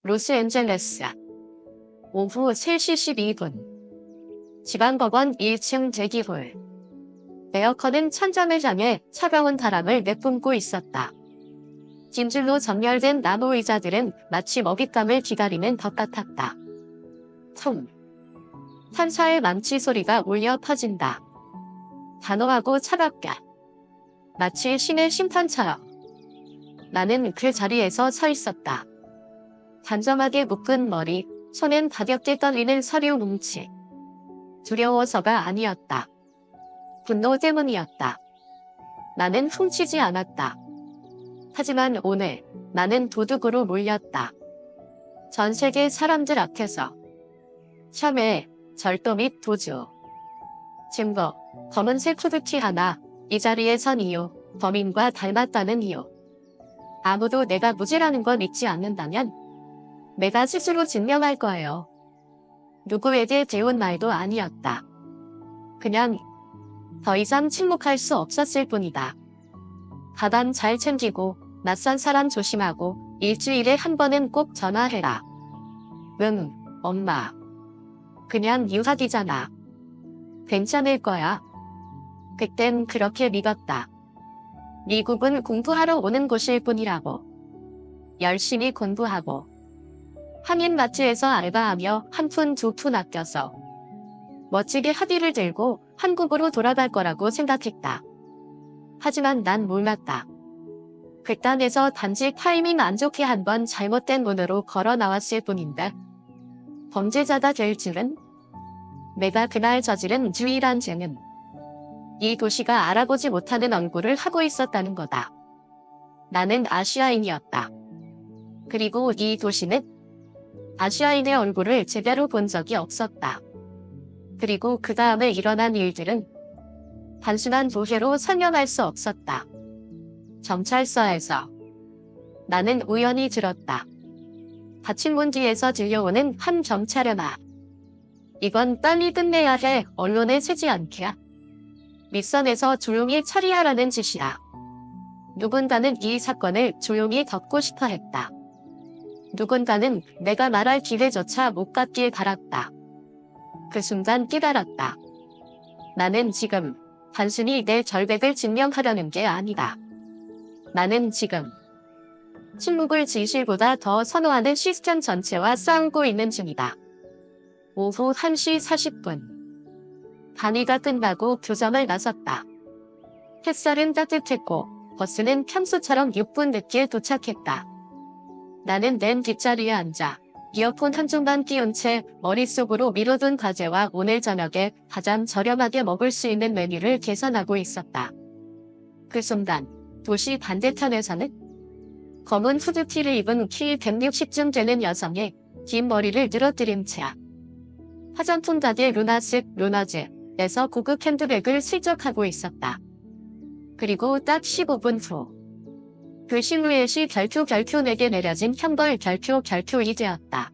로스앤젤레스. 오후 3시 12분. 지방법원 1층 대기홀. 에어컨은 천장을 향해 차가운 바람을 내뿜고 있었다. 찜질로 정렬된 나무 의자들은 마치 먹잇감을 기다리는 것 같았다. 통. 탄사의 망치 소리가 울려 퍼진다. 단호하고 차갑게. 마치 신의 심판처럼. 나는 그 자리에서 서 있었다. 단정하게 묶은 머리, 손엔 가볍게 떨리는 서류 뭉치. 두려워서가 아니었다. 분노 때문이었다. 나는 훔치지 않았다. 하지만 오늘 나는 도둑으로 몰렸다. 전 세계 사람들 앞에서. 혐의, 절도 및 도주. 증거, 검은색 후드티 하나, 이 자리에 선 이유, 범인과 닮았다는 이유. 아무도 내가 무죄라는 걸 믿지 않는다면 내가 스스로 증명할 거예요. 누구에게 배운 말도 아니었다. 그냥 더 이상 침묵할 수 없었을 뿐이다. 가방 잘 챙기고 낯선 사람 조심하고 일주일에 한 번은 꼭 전화해라. 응, 엄마. 그냥 유학이잖아. 괜찮을 거야. 그땐 그렇게 믿었다. 미국은 공부하러 오는 곳일 뿐이라고. 열심히 공부하고 한인마트에서 알바하며 한 푼 두 푼 아껴서 멋지게 학위를 들고 한국으로 돌아갈 거라고 생각했다. 하지만 난 몰랐다. 극단에서 단지 타이밍 안 좋게 한 번 잘못된 문으로 걸어 나왔을 뿐인데 범죄자가 될 줄은. 내가 그날 저지른 유일한 죄는 이 도시가 알아보지 못하는 얼굴을 하고 있었다는 거다. 나는 아시아인이었다. 그리고 이 도시는 아시아인의 얼굴을 제대로 본 적이 없었다. 그리고 그 다음에 일어난 일들은 단순한 도해로 설명할 수 없었다. 경찰서에서 나는 우연히 들었다. 닫힌 문 뒤에서 들려오는 한 경찰의 말. 이건 빨리 끝내야 해. 언론에 새지 않게. 밑선에서 조용히 처리하라는 짓이야. 누군가는 이 사건을 조용히 덮고 싶어 했다. 누군가는 내가 말할 기회조차 못 갖길 바랐다. 그 순간 깨달았다. 나는 지금 단순히 내 절백을 증명하려는 게 아니다. 나는 지금 침묵을 진실보다 더 선호하는 시스템 전체와 싸우고 있는 중이다. 오후 1시 40분. 강의가 끝나고 교정을 나섰다. 햇살은 따뜻했고 버스는 평소처럼 6분 늦게 도착했다. 나는 맨 뒷자리에 앉아 이어폰 한쪽만 끼운 채 머릿속으로 미뤄둔 과제와 오늘 저녁에 가장 저렴하게 먹을 수 있는 메뉴를 계산하고 있었다. 그 순간 도시 반대편에서는 검은 후드티를 입은 키 160쯤 되는 여성이 긴 머리를 늘어뜨린 채 화장품 가게 루나즈에서 고급 핸드백을 슬쩍하고 있었다. 그리고 딱 15분 후. 그 실루엣이 결표 내게 내려진 형벌 결표이 되었다.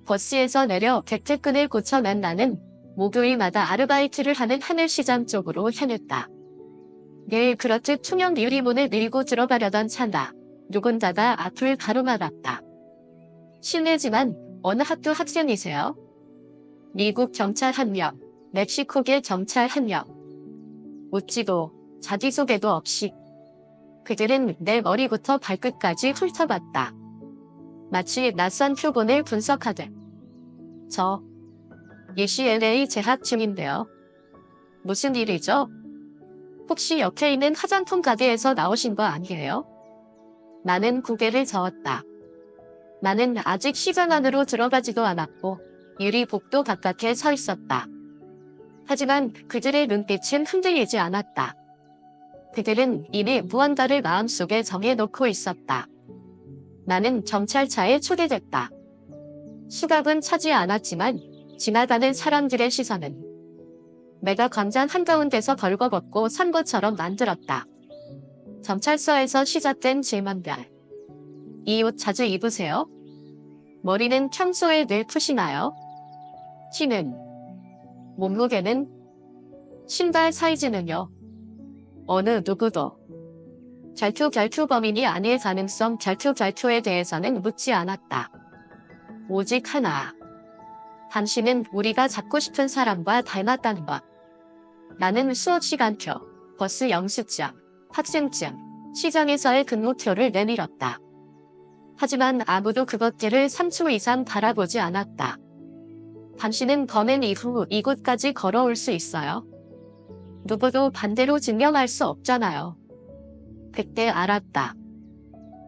버스에서 내려 백태끈을 고쳐낸 나는 목요일마다 아르바이트를 하는 하늘시장 쪽으로 향했다. 내일 그렇듯 투명 유리문을 밀고 들어가려던 찰나 누군가가 앞을 가로막았다. 실례지만 어느 학교 학생이세요? 미국 경찰 1명, 멕시코계 경찰 1명. 묻지도 자기소개도 없이 그들은 내 머리부터 발끝까지 훑어봤다. 마치 낯선 표본을 분석하듯. 저 UCLA 재학 중인데요. 무슨 일이죠? 혹시 옆에 있는 화장품 가게에서 나오신 거 아니에요? 나는 고개를 저었다. 나는 아직 시장 안으로 들어가지도 않았고 유리 복도 가깝게 서 있었다. 하지만 그들의 눈빛은 흔들리지 않았다. 그들은 이미 무언가를 마음속에 정해놓고 있었다. 나는 경찰차에 초대됐다. 수갑은 차지 않았지만 지나가는 사람들의 시선은 내가 광장 한가운데서 벌거벗고 선 것처럼 만들었다. 경찰서에서 시작된 질문들. 이 옷 자주 입으세요? 머리는 평소에 늘 푸시나요? 키는? 몸무게는? 신발 사이즈는요? 어느 누구도 결투 범인이 아닐 가능성 결투에 대해서는 묻지 않았다. 오직 하나. 당신은 우리가 잡고 싶은 사람과 닮았다는 것. 나는 수업 시간표, 버스 영수증, 학생증, 시장에서의 근무표를 내밀었다. 하지만 아무도 그것들을 3초 이상 바라보지 않았다. 당신은 범행 이후 이곳까지 걸어올 수 있어요? 누구도 반대로 증명할 수 없잖아요. 그때 알았다.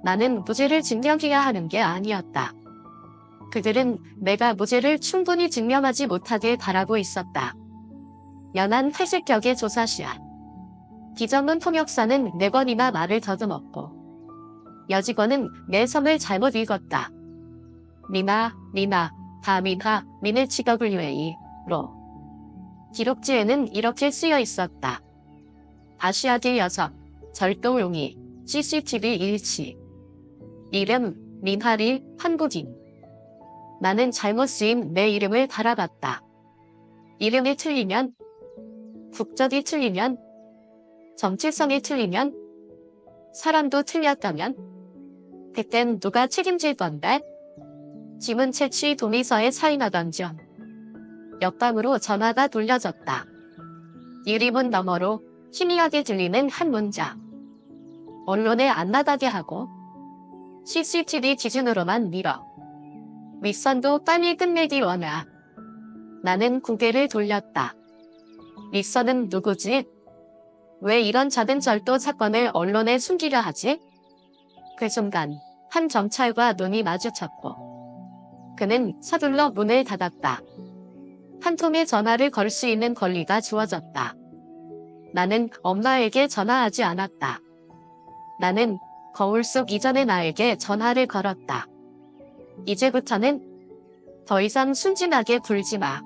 나는 무죄를 증명해야 하는 게 아니었다. 그들은 내가 무죄를 충분히 증명하지 못하게 바라고 있었다. 연한 회색 격의 조사시야. 기정문 통역사는 4번이나 말을 더듬었고 여직원은 내 성을 잘못 읽었다. 미나, 다미나, 미네치더블유에이로. 기록지에는 이렇게 쓰여 있었다. 아시아계 여성, 절도용이, CCTV 일치. 이름, 민하리, 한국인. 나는 잘못 쓰인 내 이름을 바라봤다. 이름이 틀리면, 국적이 틀리면, 정체성이 틀리면, 사람도 틀렸다면, 그땐 누가 책임질 건데? 지문 채취 동의서에 사인하던 중 옆방으로 전화가 돌려졌다. 유리문 너머로 희미하게 들리는 한 문장. 언론에 안 나가게 하고 CCTV 기준으로만 밀어. 윗선도 빨리 끝내기 원하. 나는 고개를 돌렸다. 윗선은 누구지? 왜 이런 작은 절도 사건을 언론에 숨기려 하지? 그 순간 한 경찰과 눈이 마주쳤고 그는 서둘러 문을 닫았다. 한 통의 전화를 걸 수 있는 권리가 주어졌다. 나는 엄마에게 전화하지 않았다. 나는 거울 속 이전의 나에게 전화를 걸었다. 이제부터는 더 이상 순진하게 굴지 마.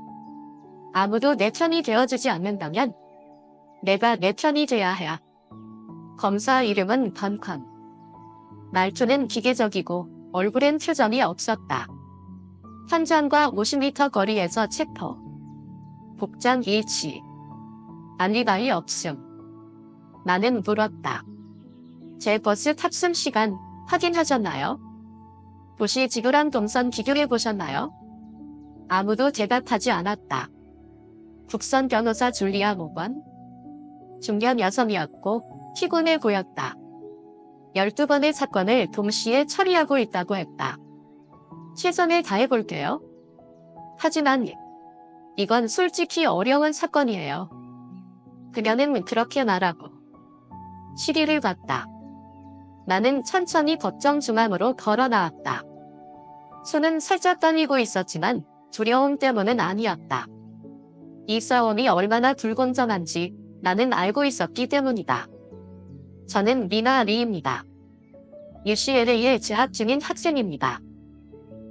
아무도 내 편이 되어주지 않는다면 내가 내 편이 돼야 해. 검사 이름은 던컨. 말투는 기계적이고 얼굴엔 표정이 없었다. 현장과 50m 거리에서 체포. 복장 일치. 알리바이 없음. 나는 물었다. 제 버스 탑승 시간 확인하셨나요? 도시 지도랑 동선 비교해 보셨나요? 아무도 대답하지 않았다. 국선 변호사 줄리아 모건. 중년 여성이었고 피곤해 보였다. 12번의 사건을 동시에 처리하고 있다고 했다. 최선을 다해볼게요. 하지만 이건 솔직히 어려운 사건이에요. 그녀는 그렇게 말하고 시리를 봤다. 나는 천천히 법정 중앙으로 걸어 나왔다. 손은 살짝 떨리고 있었지만 두려움 때문은 아니었다. 이 싸움이 얼마나 불공정한지 나는 알고 있었기 때문이다. 저는 미나 리입니다. UCLA에 재학 중인 학생입니다.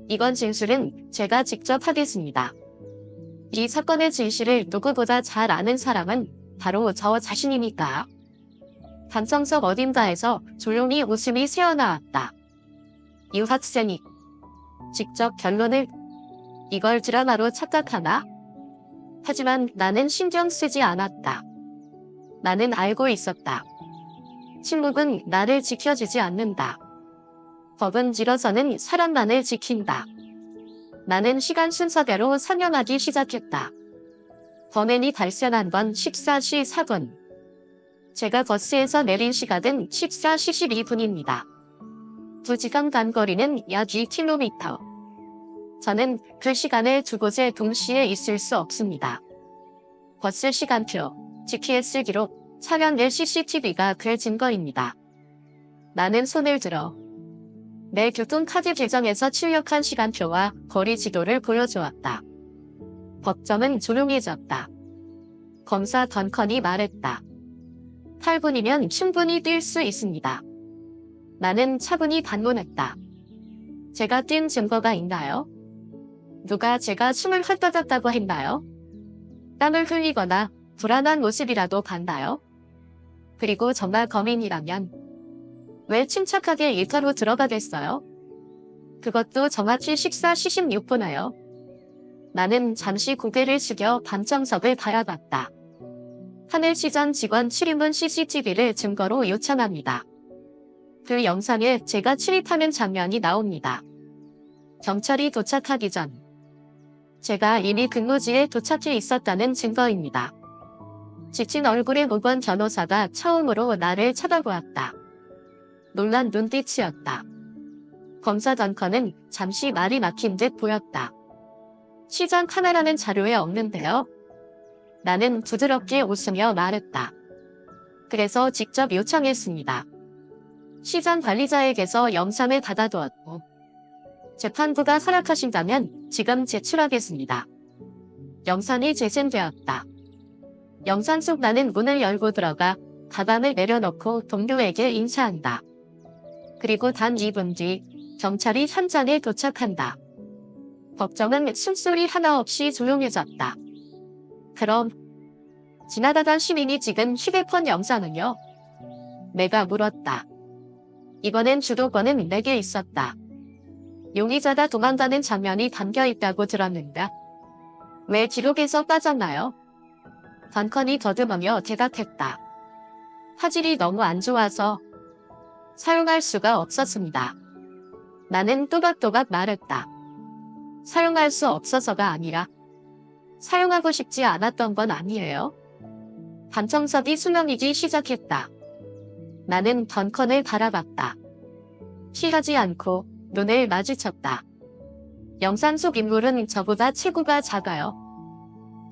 이건 진술은 제가 직접 하겠습니다. 이 사건의 진실을 누구보다 잘 아는 사람은 바로 저 자신이니까. 방청석 어딘가에서 조용히 웃음이 새어나왔다. 유학생이 직접 결론을 이걸 드라마로 착각하나? 하지만 나는 신경 쓰지 않았다. 나는 알고 있었다. 침묵은 나를 지켜주지 않는다. 법은 지러서는 사람만을 지킨다. 나는 시간 순서대로 상영하기 시작했다. 범행이 발생한 건 14시 4분. 제가 버스에서 내린 시각은 14시 12분입니다. 2시간 간 거리는 약 2km. 저는 그 시간에 두 곳에 동시에 있을 수 없습니다. 버스 시간표, GPS 기록, 차량 내 CCTV가 그 증거입니다. 나는 손을 들어 내 교통카드 계정에서 출력한 시간표와 거리 지도를 보여주었다. 법정은 조용해졌다. 검사 던컨이 말했다. 8분이면 충분히 뛸 수 있습니다. 나는 차분히 반문했다. 제가 뛴 증거가 있나요? 누가 제가 숨을 헐떡였다고 했나요? 땀을 흘리거나 불안한 모습이라도 봤나요? 그리고 정말 범인이라면 왜 침착하게 일터로 들어가겠어요? 그것도 정확히 14시 16분에요. 나는 잠시 고개를 숙여 방청석을 바라봤다. 하늘시장 직원 출입문 CCTV를 증거로 요청합니다. 그 영상에 제가 출입하는 장면이 나옵니다. 경찰이 도착하기 전 제가 이미 근무지에 도착해 있었다는 증거입니다. 지친 얼굴의 모건 변호사가 처음으로 나를 쳐다보았다. 놀란 눈빛이었다. 검사 던컨은 잠시 말이 막힌 듯 보였다. 시장 카메라는 자료에 없는데요. 나는 부드럽게 웃으며 말했다. 그래서 직접 요청했습니다. 시장 관리자에게서 영상을 받아두었고 재판부가 허락하신다면 지금 제출하겠습니다. 영상이 재생되었다. 영상 속 나는 문을 열고 들어가 가방을 내려놓고 동료에게 인사한다. 그리고 단 2분 뒤 경찰이 현장에 도착한다. 법정은 숨소리 하나 없이 조용해졌다. 그럼 지나가던 시민이 찍은 휴대폰 영상은요? 내가 물었다. 이번엔 주도권은 내게 있었다. 용의자가 도망가는 장면이 담겨있다고 들었는데 왜 기록에서 빠졌나요? 던컨이 더듬으며 대답했다. 화질이 너무 안 좋아서 사용할 수가 없었습니다. 나는 또박또박 말했다. 사용할 수 없어서가 아니라 사용하고 싶지 않았던 건 아니에요. 반청석이 수명이기 시작했다. 나는 던컨을 바라봤다. 피하지 않고 눈을 마주쳤다. 영상 속 인물은 저보다 체구가 작아요.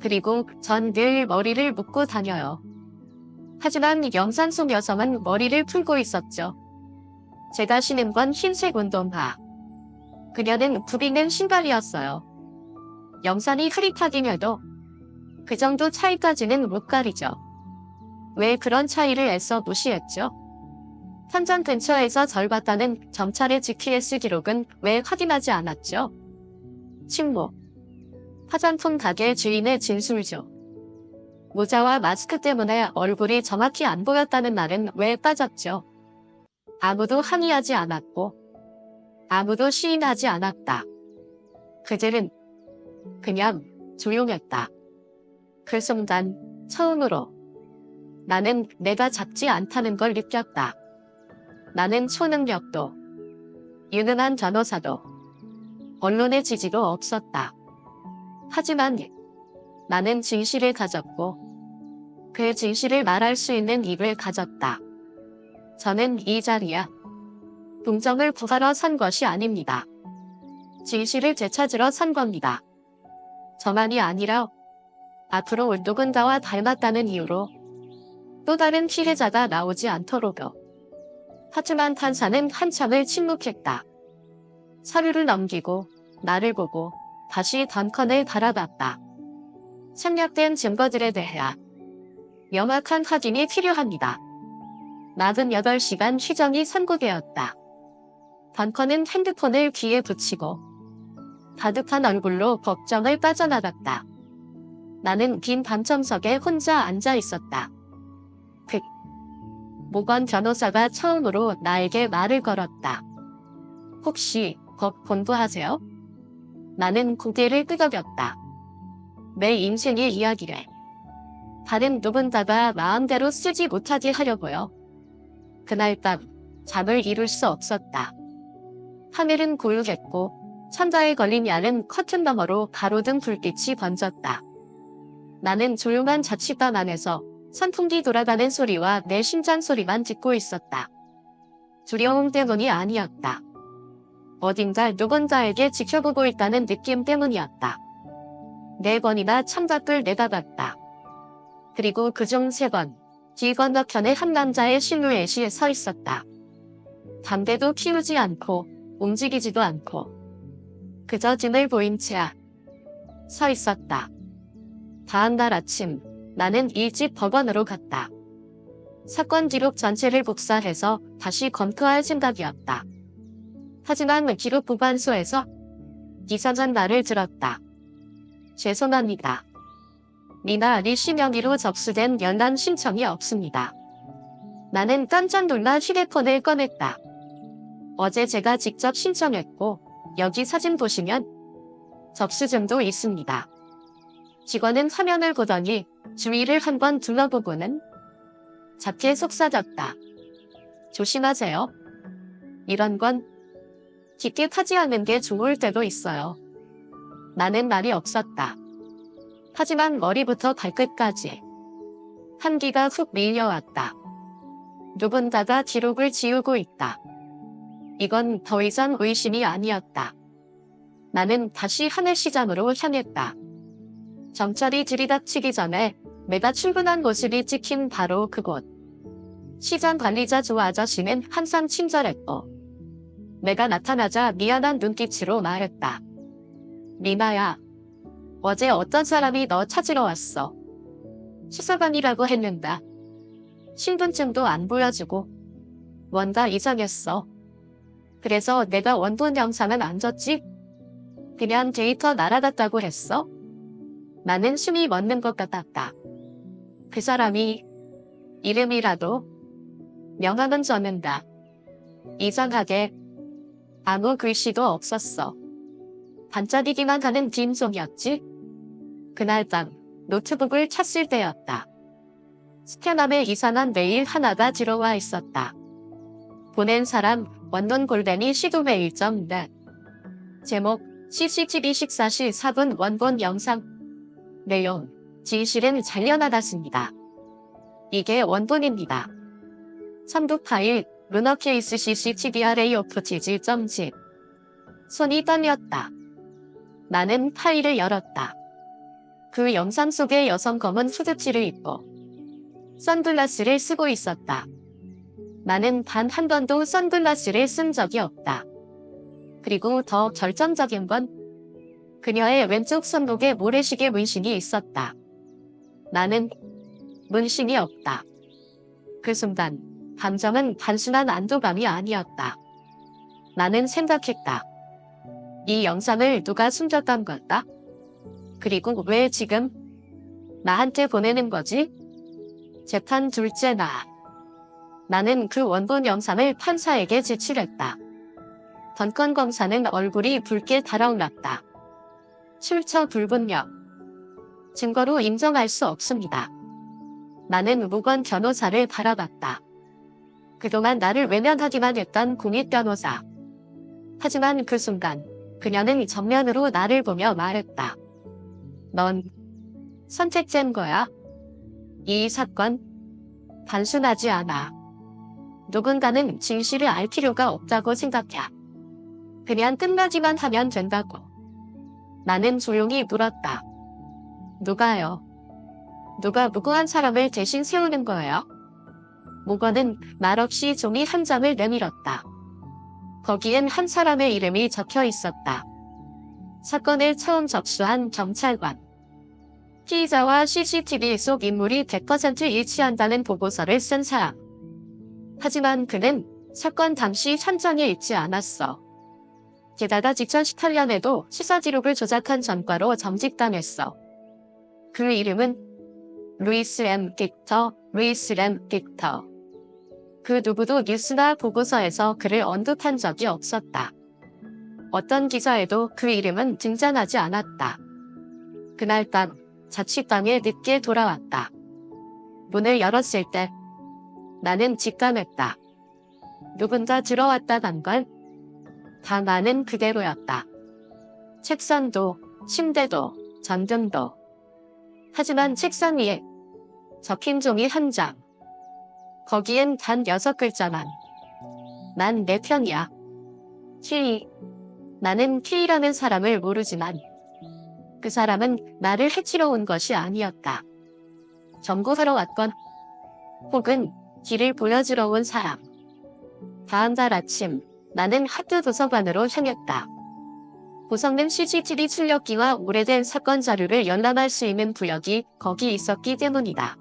그리고 전 늘 머리를 묶고 다녀요. 하지만 영상 속 여성은 머리를 풀고 있었죠. 제가 신은 건 흰색 운동화. 그녀는 굽이는 신발이었어요. 영상이 흐릿하긴 해도 그 정도 차이까지는 못 가리죠. 왜 그런 차이를 애써 무시했죠? 현장 근처에서 절 봤다는 경찰의 GPS 기록은 왜 확인하지 않았죠? 침묵. 화장품 가게 주인의 진술죠. 모자와 마스크 때문에 얼굴이 정확히 안 보였다는 말은 왜 빠졌죠? 아무도 항의하지 않았고 아무도 시인하지 않았다. 그들은 그냥 조용했다. 그 순간 처음으로 나는 내가 작지 않다는 걸 느꼈다. 나는 초능력도 유능한 변호사도 언론의 지지도 없었다. 하지만 나는 진실을 가졌고 그 진실을 말할 수 있는 입을 가졌다. 저는 이 자리야 동정을 구하러 선 것이 아닙니다. 진실을 되찾으러 선 겁니다. 저만이 아니라 앞으로 누군가와 닮았다는 이유로 또 다른 피해자가 나오지 않도록요. 하지만 판사는 한참을 침묵했다. 서류를 넘기고 나를 보고 다시 던컨을 바라봤다. 생략된 증거들에 대해 명확한 확인이 필요합니다. 48시간 휴정이 선고되었다. 던컨은 핸드폰을 귀에 붙이고 다급한 얼굴로 법정을 빠져나갔다. 나는 빈 방청석에 혼자 앉아 있었다. 모건 변호사가 처음으로 나에게 말을 걸었다. 혹시 법 공부하세요? 나는 고개를 끄덕였다. 내 인생의 이야기를 다른 누군가가 마음대로 쓰지 못하게 하려고요. 그날 밤 잠을 이룰 수 없었다. 하늘은 고요했고 천장에 걸린 얇은 커튼 너머로 가로등 불빛이 번졌다. 나는 조용한 자취방 안에서 선풍기 돌아가는 소리와 내 심장 소리만 듣고 있었다. 두려움 때문이 아니었다. 어딘가 누군가에게 지켜보고 있다는 느낌 때문이었다. 4번이나 창밖을 내다봤다. 그리고 그중 3번, 길 건너편에 한 남자의 실루엣이 서 있었다. 담배도 피우지 않고 움직이지도 않고 그저 등을 보인 채 서 있었다. 다음날 아침 나는 일찍 법원으로 갔다. 사건 기록 전체를 복사해서 다시 검토할 생각이었다. 하지만 기록 보관소에서 이상한 말을 들었다. 죄송합니다. 미나 리씨 명의로 접수된 연락 신청이 없습니다. 나는 깜짝 놀라 휴대폰을 꺼냈다. 어제 제가 직접 신청했고 여기 사진 보시면 접수증도 있습니다. 직원은 화면을 보더니 주위를 한번 둘러보고는 작게 속삭였다. 조심하세요. 이런 건 깊게 파지 않는 게 좋을 때도 있어요. 나는 말이 없었다. 하지만 머리부터 발끝까지 한기가 훅 밀려왔다. 누군가가 기록을 지우고 있다. 이건 더 이상 의심이 아니었다. 나는 다시 하늘시장으로 향했다. 정찰이 들이닥치기 전에 내가 출근한 모습이 찍힌 바로 그곳. 시장 관리자 조 아저씨는 항상 친절했고 내가 나타나자 미안한 눈빛으로 말했다. 미나야, 어제 어떤 사람이 너 찾으러 왔어. 수사관이라고 했는데 신분증도 안 보여주고 뭔가 이상했어. 그래서 내가 원본 영상은 안 줬지? 그냥 데이터 날아갔다고 했어? 나는 숨이 멎는 것 같았다. 그 사람이 이름이라도 명함은 줬는다. 이상하게 아무 글씨도 없었어. 반짝이기만 하는 빈송이었지? 그날 밤 노트북을 찾을 때였다. 스캐너에 이상한 메일 하나가 들어와 있었다. 보낸 사람 원돈 골뱅이 시도메일.net. 제목 CCTV 식사 시 4분 원본 영상. 내용 진실은 잘려나갔습니다. 이게 원본입니다. 첨부 파일 루너케이스 CCTV array of tiz.zip. 손이 떨렸다. 나는 파일을 열었다. 그 영상 속의 여성 검은 후드티를 입고 선글라스를 쓰고 있었다. 나는 단 한 번도 선글라스를 쓴 적이 없다. 그리고 더 결정적인 건 그녀의 왼쪽 손목에 모래시계 문신이 있었다. 나는 문신이 없다. 그 순간 감정은 단순한 안도감이 아니었다. 나는 생각했다. 이 영상을 누가 숨겼던 걸까? 그리고 왜 지금 나한테 보내는 거지? 재판 둘째 날. 나는 그 원본 영상을 판사에게 제출했다. 던건 검사는 얼굴이 붉게 달아올랐다. 출처 불분명. 증거로 인정할 수 없습니다. 나는 무건 변호사를 바라봤다. 그동안 나를 외면하기만 했던 공익 변호사. 하지만 그 순간 그녀는 정면으로 나를 보며 말했다. 넌 선택된 거야. 이 사건 단순하지 않아. 누군가는 진실을 알 필요가 없다고 생각해. 그냥 끝나기만 하면 된다고. 나는 조용히 물었다. 누가요? 누가 무고한 사람을 대신 세우는 거예요? 무건은 말없이 종이 한 장을 내밀었다. 거기엔 한 사람의 이름이 적혀 있었다. 사건을 처음 접수한 경찰관. 피의자와 CCTV 속 인물이 100% 일치한다는 보고서를 쓴 사람. 하지만 그는 사건 당시 현장에 있지 않았어. 게다가 2018년에도 수사 기록을 조작한 전과로 정직당했어. 그 이름은 루이스 M. 빅터. 그 누구도 뉴스나 보고서에서 그를 언급한 적이 없었다. 어떤 기사에도 그 이름은 등장하지 않았다. 그날 밤 자취방에 늦게 돌아왔다. 문을 열었을 때 나는 직감했다. 누군가 들어왔다간 걸. 방안은 그대로였다. 책상도, 침대도, 전등도. 하지만 책상 위에 적힌 종이 한 장. 거기엔 단 6글자만. 난 내 편이야. K. 나는 K라는 사람을 모르지만 그 사람은 나를 해치러 온 것이 아니었다. 점거하러 왔건 혹은 길을 보여주러 온 사람. 다음 날 아침 나는 학교 도서관으로 향했다. 고성능 CCTV 출력기와 오래된 사건 자료를 열람할 수 있는 구역이 거기 있었기 때문이다.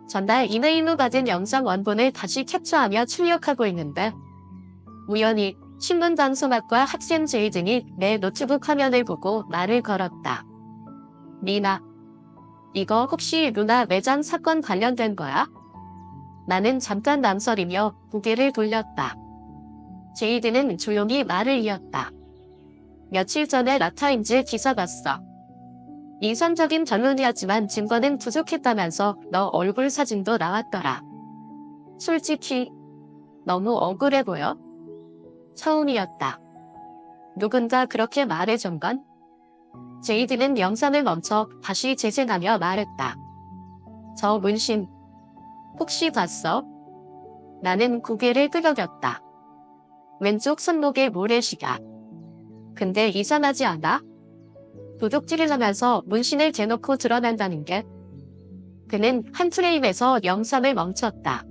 전날 이메일로 받은 영상 원본을 다시 캡처하며 출력하고 있는데 우연히 신문방송학과 학생 제이 등이 내 노트북 화면을 보고 말을 걸었다. 미나, 이거 혹시 루나 매장 사건 관련된 거야? 나는 잠깐 망설이며 고개를 돌렸다. 제이드는 조용히 말을 이었다. 며칠 전에 라타임즈 기사 봤어. 인상적인 전문이었지만 증거는 부족했다면서 너 얼굴 사진도 나왔더라. 솔직히 너무 억울해 보여. 처음이었다. 누군가 그렇게 말해준 건? 제이드는 영상을 멈춰 다시 재생하며 말했다. 저 문신 혹시 봤어? 나는 고개를 끄덕였다. 왼쪽 손목에 모래시가. 근데 이상하지 않아? 도둑질을 하면서 문신을 대놓고 드러낸다는 게. 그는 한 프레임에서 영상을 멈췄다.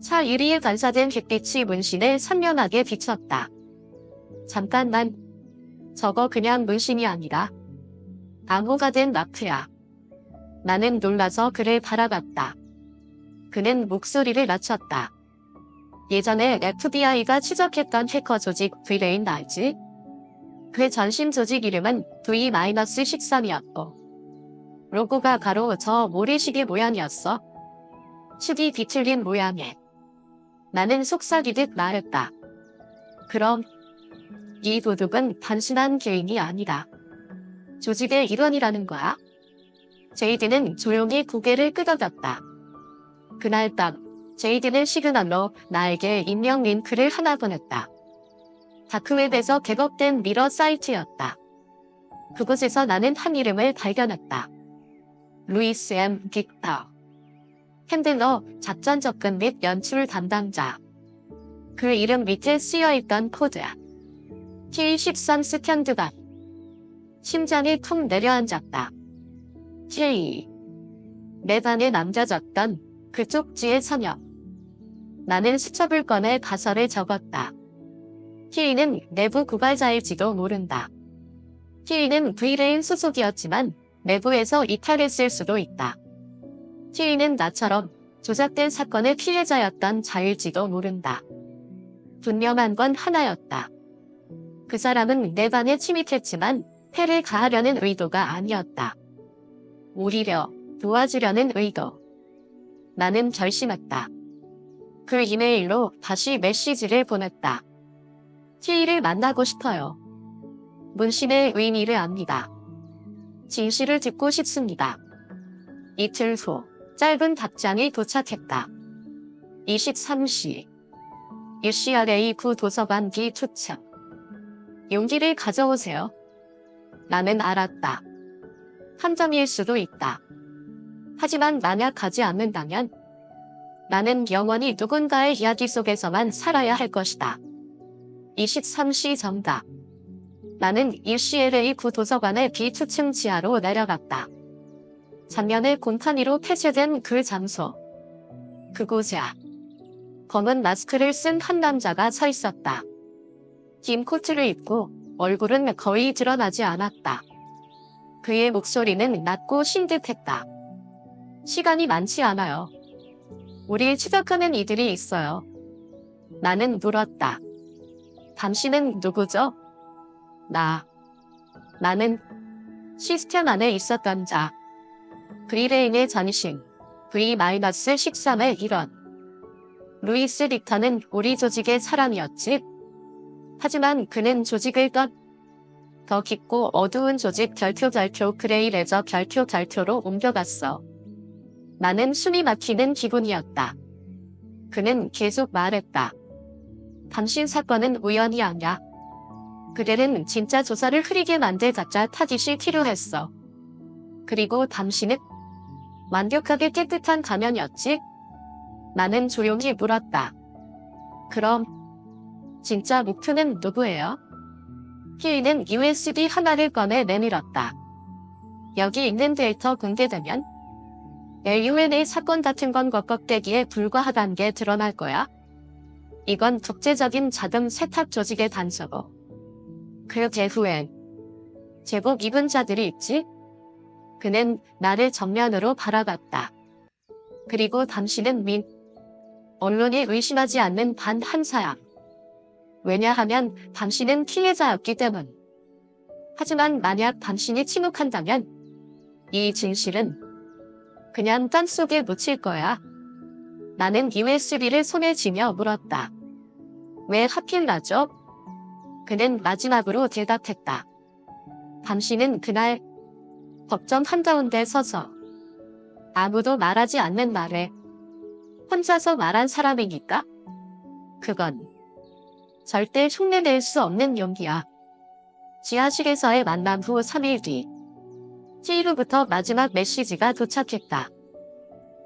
차 유리에 반사된 햇빛이 문신을 선명하게 비쳤다. 잠깐만. 저거 그냥 문신이 아니라 암호가 된 마크야. 나는 놀라서 그를 바라봤다. 그는 목소리를 낮췄다. 예전에 FBI가 추적했던 해커 조직 브레인 알지? 그 전신 조직 이름은 V-13이었고 로고가 바로 저 모래시계 모양이었어. 축이 비틀린 모양에. 나는 속삭이듯 말했다. 그럼 이 도둑은 단순한 개인이 아니다. 조직의 일원이라는 거야? 제이드는 조용히 고개를 끄덕였다. 그날 밤 제이드는 시그널로 나에게 익명 링크를 하나 보냈다. 다크웹에서 개업된 미러 사이트였다. 그곳에서 나는 한 이름을 발견했다. 루이스 M. 빅터. 핸들러, 작전 접근 및 연출 담당자. 그 이름 밑에 쓰여있던 코드야. T13 스탠드바. 심장이 쿵 내려앉았다. T. 내 반에 남겨졌던 그 쪽지의 서명. 나는 수첩을 꺼내 가설을 적었다. T는 내부 고발자일지도 모른다. T는 브레인 소속이었지만 내부에서 이탈했을 수도 있다. T는 나처럼 조작된 사건의 피해자였던 자일지도 모른다. 분명한 건 하나였다. 그 사람은 내 반에 침입했지만 해를 가하려는 의도가 아니었다. 오히려 도와주려는 의도. 나는 결심했다. 그 이메일로 다시 메시지를 보냈다. T를 만나고 싶어요. 문신의 의미를 압니다. 진실을 듣고 싶습니다. 이틀 후 짧은 답장이 도착했다. 23시 UCLA 구 도서관 B2층. 용기를 가져오세요. 나는 알았다. 함정일 수도 있다. 하지만 만약 가지 않는다면 나는 영원히 누군가의 이야기 속에서만 살아야 할 것이다. 23시 정답. 나는 UCLA 구 도서관의 B2층 지하로 내려갔다. 작년에 곰팡이로 폐쇄된 그 장소. 그곳이야. 검은 마스크를 쓴 한 남자가 서 있었다. 긴 코트를 입고 얼굴은 거의 드러나지 않았다. 그의 목소리는 낮고 쉰 듯했다. 시간이 많지 않아요. 우릴 추적하는 이들이 있어요. 나는 물었다. 당신은 누구죠? 나는 시스템 안에 있었던 자. 브레인의 전신 V-13의 일원. 루이스 릭터는 우리 조직의 사람이었지. 하지만 그는 조직을 더 깊고 어두운 조직 결투 그레이 레저 결투로 옮겨갔어. 나는 숨이 막히는 기분이었다. 그는 계속 말했다. 당신 사건은 우연이 아니야. 그들은 진짜 조사를 흐리게 만들 가짜 타깃이 필요했어. 그리고 당신은 완벽하게 깨끗한 가면이었지? 나는 조용히 물었다. 그럼 진짜 목표는 누구예요? T는 USB 하나를 꺼내 내밀었다. 여기 있는 데이터 공개되면 LUNA 사건 같은 건 껍데기에 불과하다는 게 드러날 거야. 이건 국제적인 자금 세탁 조직의 단서고. 그 배후엔 제복 입은 자들이 있지? 그는 나를 정면으로 바라봤다. 그리고 당신은 언론이 의심하지 않는 단 한 사람. 왜냐하면 당신은 피해자였기 때문. 하지만 만약 당신이 침묵한다면 이 진실은 그냥 땅속에 묻힐 거야. 나는 USB를 손에 쥐며 물었다. 왜 하필 나죠? 그는 마지막으로 대답했다. 당신은 그날 법정 한가운데 서서 아무도 말하지 않는 말에 혼자서 말한 사람이니까? 그건 절대 흉내낼 수 없는 용기야. 지하실에서의 만남 후 3일 뒤, C로부터 마지막 메시지가 도착했다.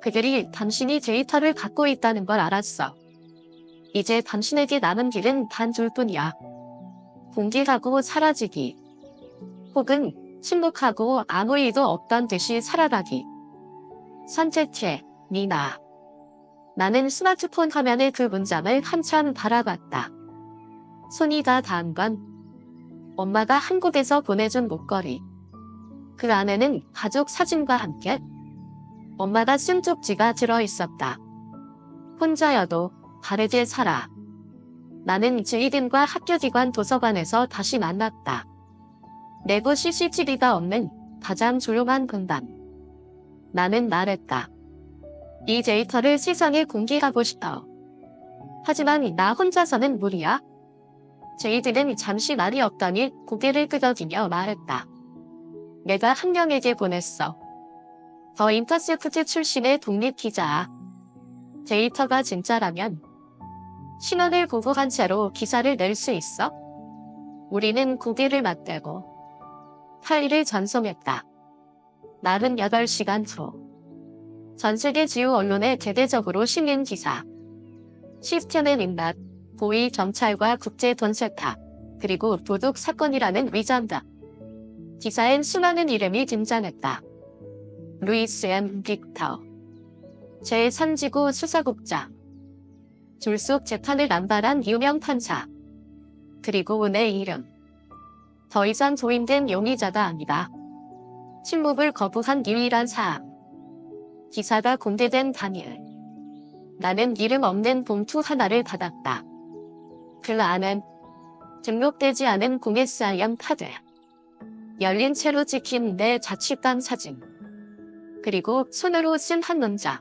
그들이 당신이 데이터를 갖고 있다는 걸 알았어. 이제 당신에게 남은 길은 단 둘뿐이야. 공개하고 사라지기. 혹은 침묵하고 아무 일도 없던 듯이 살아가기. 선택해, 니나. 나는 스마트폰 화면의 그 문장을 한참 바라봤다. 손이 다 닿은 건 엄마가 한국에서 보내준 목걸이. 그 안에는 가족 사진과 함께 엄마가 쓴 쪽지가 들어있었다. 혼자여도 바르게 살아. 나는 제이든과 학교기관 도서관에서 다시 만났다. 내부 CCTV가 없는 가장 조용한 공간. 나는 말했다. 이 데이터를 세상에 공개하고 싶어. 하지만 나 혼자서는 무리야. 제이든은 잠시 말이 없더니 고개를 끄덕이며 말했다. 내가 한 명에게 보냈어. 더 인터세프트 출신의 독립기자야. 데이터가 진짜라면 신원을 보고한 채로 기사를 낼 수 있어? 우리는 고개를 맞대고 파일을 전송했다. 48시간 후. 전 세계 주요 언론에 대대적으로 실린 기사. 시스템의 민낯, 고위 경찰과 국제 돈 세탁, 그리고 도둑 사건이라는 위장다. 기사엔 수많은 이름이 등장했다. 루이스 M. 빅터, 제3지구 수사국장, 졸속 재판을 남발한 유명 판사, 그리고 내 이름. 더 이상 조임된 용의자가 아니다. 침묵을 거부한 유일한 사람. 기사가 공개된 당일. 나는 이름 없는 봉투 하나를 받았다. 그 안엔 등록되지 않은 014형 카드, 열린 채로 찍힌 내 자취방 사진, 그리고 손으로 쓴 한 문장.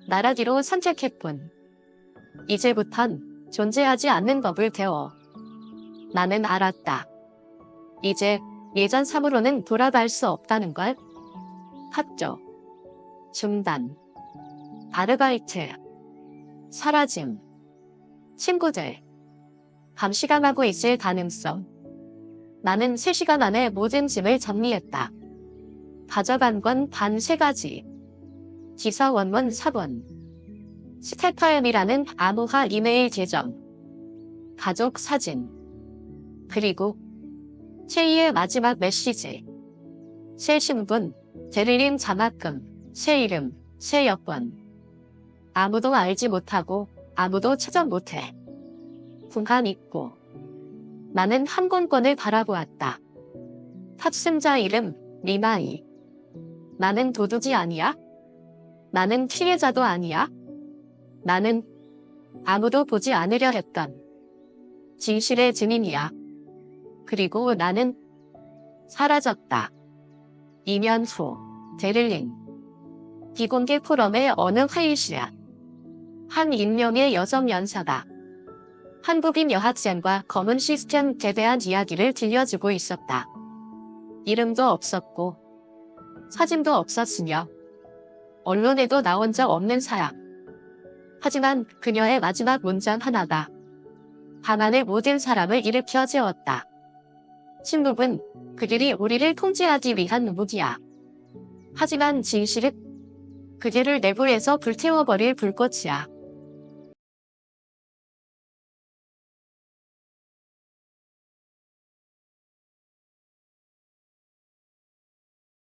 말하기로 선택했군. 이제부턴 존재하지 않는 법을 배워. 나는 알았다. 이제 예전 삶으로는 돌아갈 수 없다는 걸. 학교, 중단, 아르바이트, 사라짐, 친구들, 감시감하고 있을 가능성. 나는 3시간 안에 모든 짐을 정리했다. 가져간 건 단 3가지. 기사 원문 4번. 스테파엠이라는 암호화 이메일 계정. 가족 사진. 그리고 최희의 마지막 메시지. 새 신분, 베를린 장학금, 새 이름, 새 여권. 아무도 알지 못하고 아무도 찾아 못해. 공간 있고. 나는 항공권을 바라보았다. 탑승자 이름, 리마이. 나는 도둑이 아니야? 나는 피해자도 아니야? 나는 아무도 보지 않으려 했던 진실의 증인이야. 그리고 나는 사라졌다. 2년 후, 베를린. 비공개 포럼의 어느 회의실야. 한 익명의 여성 연사가 한국인 여학생과 검은 시스템에 대한 이야기를 들려주고 있었다. 이름도 없었고 사진도 없었으며 언론에도 나온 적 없는 사람. 하지만 그녀의 마지막 문장 하나가 방 안의 모든 사람을 일으켜 세웠다. 침묵은 그들이 우리를 통제하기 위한 무기야. 하지만 진실은 그들을 내부에서 불태워버릴 불꽃이야.